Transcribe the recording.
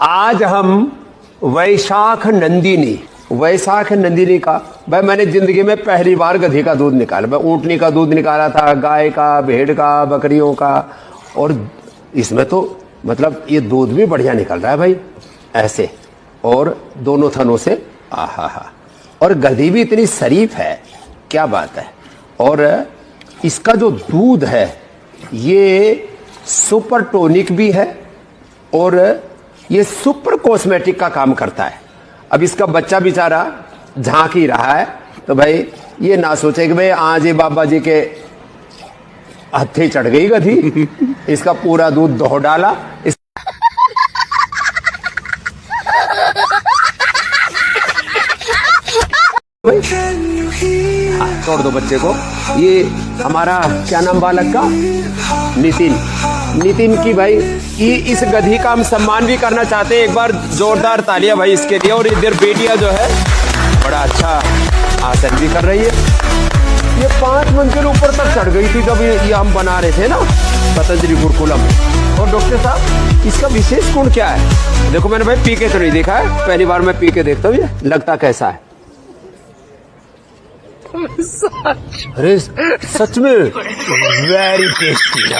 आज हम वैशाख नंदिनी का भाई मैंने जिंदगी में पहली बार गधी का दूध निकाला। मैं ऊँटनी का दूध निकाला था, गाय का, भेड़ का, बकरियों का, और इसमें तो मतलब ये दूध भी बढ़िया निकल रहा है भाई ऐसे, और दोनों थनों से आहा। और गधी भी इतनी शरीफ है, क्या बात है। और इसका जो दूध है ये सुपर टोनिक भी है और ये सुपर कॉस्मेटिक का काम करता है। अब इसका बच्चा बेचारा झांक ही रहा है, तो भाई ये ना सोचे कि भाई आज ये बाबा जी के हत्थे चढ़ गई गधी, इसका पूरा दूध दोह डाला। छोड़ दो बच्चे को। ये हमारा क्या नाम बालक का, नितिन की भाई ये इस गधी का हम सम्मान भी करना चाहते हैं। एक बार जोरदार तालियां भाई इसके लिए। और इधर बेटियां जो है बड़ा अच्छा आसन भी कर रही है। ये 5 मंजिल ऊपर तक चढ़ गई थी जब ये हम बना रहे थे ना पतंजलि गुरुकुलम। और डॉक्टर साहब इसका विशेष गुण क्या है? देखो मैंने भाई पी के तो नहीं देखा है, पहली बार मैं पी के देखता हूँ। ये लगता कैसा है? अरे सच में वेरी टेस्टी है।